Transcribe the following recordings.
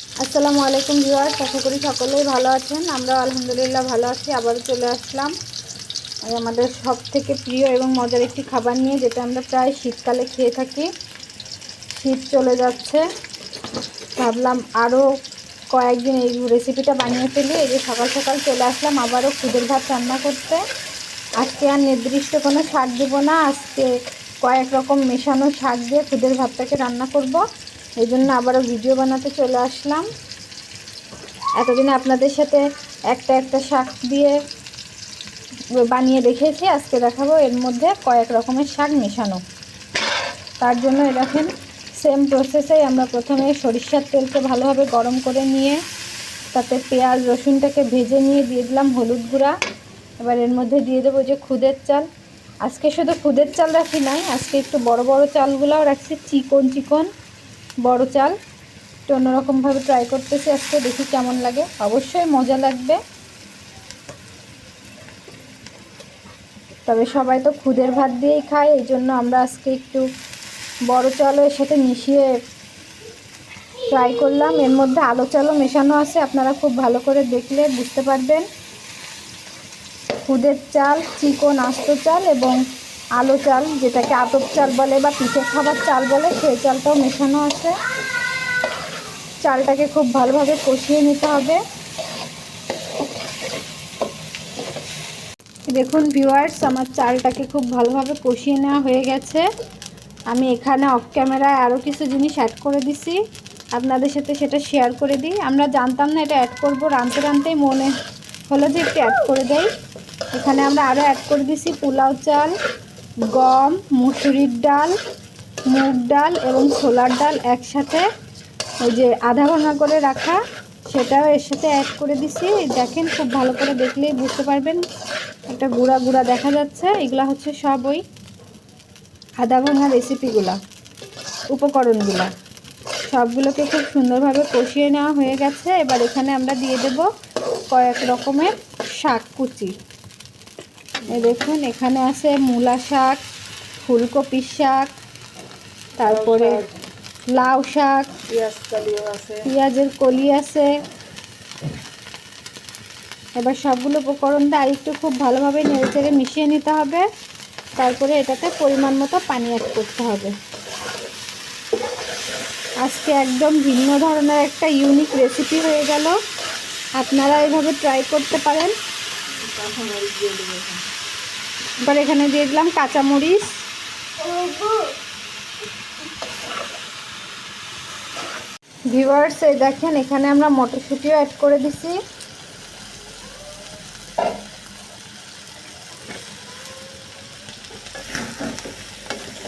আসসালামু আলাইকুম ভিউয়ার্স, আশা করি সকলেই ভালো আছেন। আমরা আলহামদুলিল্লাহ ভালো আছি। আবারও চলে আসলাম আমাদের সব থেকে প্রিয় এবং মজার একটি খাবার নিয়ে, যেটা আমরা প্রায় শীতকালে খেয়ে থাকি। শীত চলে যাচ্ছে, ভাবলাম আরও কয়েকদিন এই রেসিপিটা বানিয়ে ফেলি। এই যে সকাল সকাল চলে আসলাম আবারও খুদের ভাত রান্না করতে। আজকে আর নির্দিষ্ট কোনো শাক দেব না, আজকে কয়েক রকম মেশানো শাক দিয়ে খুদের ভাতটাকে রান্না করব। এই জন্য আবারও ভিডিও বানাতে চলে আসলাম। এতদিনে আপনাদের সাথে একটা শাক দিয়ে বানিয়ে দেখেছি, আজকে দেখাবো এর মধ্যে কয়েক রকমের শাক মেশানো। তার জন্য দেখেন সেম প্রসেসেই আমরা প্রথমে সরিষার তেলকে ভালোভাবে গরম করে নিয়ে তাতে পেঁয়াজ রসুনটাকে ভেজে নিয়ে দিয়ে দিলাম হলুদ গুঁড়া। এবার এর মধ্যে দিয়ে দেবো যে খুদের চাল। আজকে শুধু খুদের চাল রাখি নাই, আজকে একটু বড় বড় চালগুলোও রাখছি, চিকন চিকন বড় চাল। একটু অন্যরকমভাবে ট্রাই করতেছি আজকে, দেখি কেমন লাগে। অবশ্যই মজা লাগবে। তবে সবাই তো খুদের ভাত দিয়েই খায়, এই জন্য আমরা আজকে একটু বড় চালও এর সাথে মিশিয়ে ট্রাই করলাম। এর মধ্যে আলো চালও মেশানো আছে, আপনারা খুব ভালো করে দেখলে বুঝতে পারবেন। খুদের চাল, চিকন আস্ত চাল এবং আলো চাল, যেটাকে আতপ চাল বলে বা পিঠে খাবার চাল বলে, সেই চালটাও মেশানো আছে। চালটাকে খুব ভালোভাবে কষিয়ে নিতে হবে। দেখুন ভিউয়ার্স, আমার চালটাকে খুব ভালোভাবে কষিয়ে নেওয়া হয়ে গেছে। আমি এখানে অফ ক্যামেরায় আরও কিছু জিনিস অ্যাড করে দিছি, আপনাদের সাথে সেটা শেয়ার করে দিই। আমরা জানতাম না এটা অ্যাড করব, রাঁধতে রাঁধতেই মনে হলো যে একটু অ্যাড করে দেই। এখানে আমরা আরও অ্যাড করে দিছি পোলাও চাল, গম, মুসুরির ডাল, মুগ ডাল এবং ছোলার ডাল একসাথে, ওই যে আধা ভাঙা করে রাখা, সেটাও এর সাথে অ্যাড করে দিছি। দেখেন খুব ভালো করে দেখলেই বুঝতে পারবেন, একটা গুঁড়া গুঁড়া দেখা যাচ্ছে। এগুলা হচ্ছে সব ওই আধা ভাঙা রেসিপিগুলা, উপকরণগুলা সবগুলোকে খুব সুন্দরভাবে কষিয়ে নেওয়া হয়ে গেছে। এবার এখানে আমরা দিয়ে দেব কয়েক রকমের শাক কুচি। দেখুন এখানে আছে মূলা শাক, ফুলকপি শাক, তারপরে লাউ শাক, পেঁয়াজের কলি আছে। এবার সবগুলো উপকরণ দিয়ে আরেকটু খুব ভালোভাবে নেড়েচেড়ে মিশিয়ে নিতে হবে। তারপরে এটাতে পরিমাণ মতো পানি অ্যাড করতে হবে। আজকে একদম ভিন্ন ধরনের একটা ইউনিক রেসিপি হয়ে গেল, আপনারা এইভাবে ট্রাই করতে পারেন। এবার এখানে দিয়ে দিলাম কাঁচামরিচ, ভিউয়ার্স এই দেখেন এখানে আমরা মটরশুঁটিও অ্যাড করে দিছি।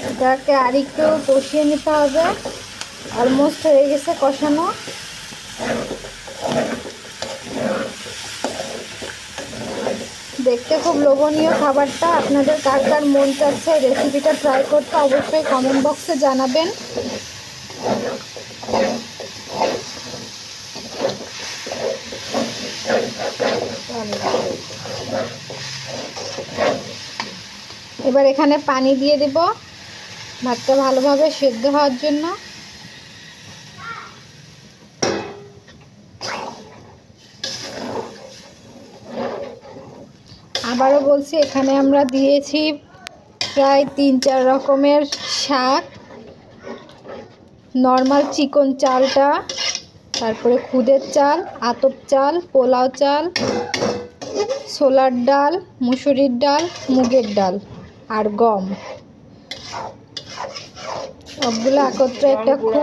এটাকে আর একটু কষিয়ে নিতে হবে। অলমোস্ট হয়ে গেছে কষানো। দেখতে খুব লোভনীয় খাবারটা। আপনাদের কার কার মন চাচ্ছে রেসিপিটা ট্রাই করতে, অবশ্যই কমেন্ট বক্সে জানাবেন। এবার এখানে পানি দিয়ে দেব ভাতটা ভালোভাবে সেদ্ধ হওয়ার জন্য। আবারও বলছি, এখানে আমরা দিয়েছি প্রায় 3-4 রকমের শাক, নর্মাল চিকন চালটা, তারপরে খুদের চাল, আতপ চাল, পোলাও চাল, ছোলার ডাল, মুসুরির ডাল, মুগের ডাল আর গম, সবগুলো একত্রে একটা খুব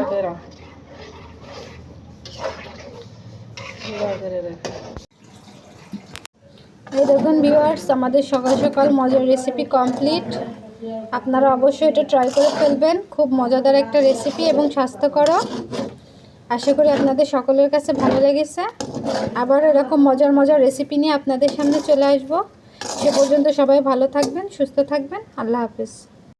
এই দেখুন ভিউয়ার্স, আমাদের সকাল সকাল মজার রেসিপি কমপ্লিট। আপনারা অবশ্যই এটা ট্রাই করে ফেলবেন। খুব মজাদার একটা রেসিপি এবং স্বাস্থ্যকর। আশা করি আপনাদের সকলের কাছে ভালো লেগেছে। আবার এরকম মজার মজার রেসিপি নিয়ে আপনাদের সামনে চলে আসব। সে পর্যন্ত সবাই ভালো থাকবেন, সুস্থ থাকবেন। আল্লাহ হাফেজ।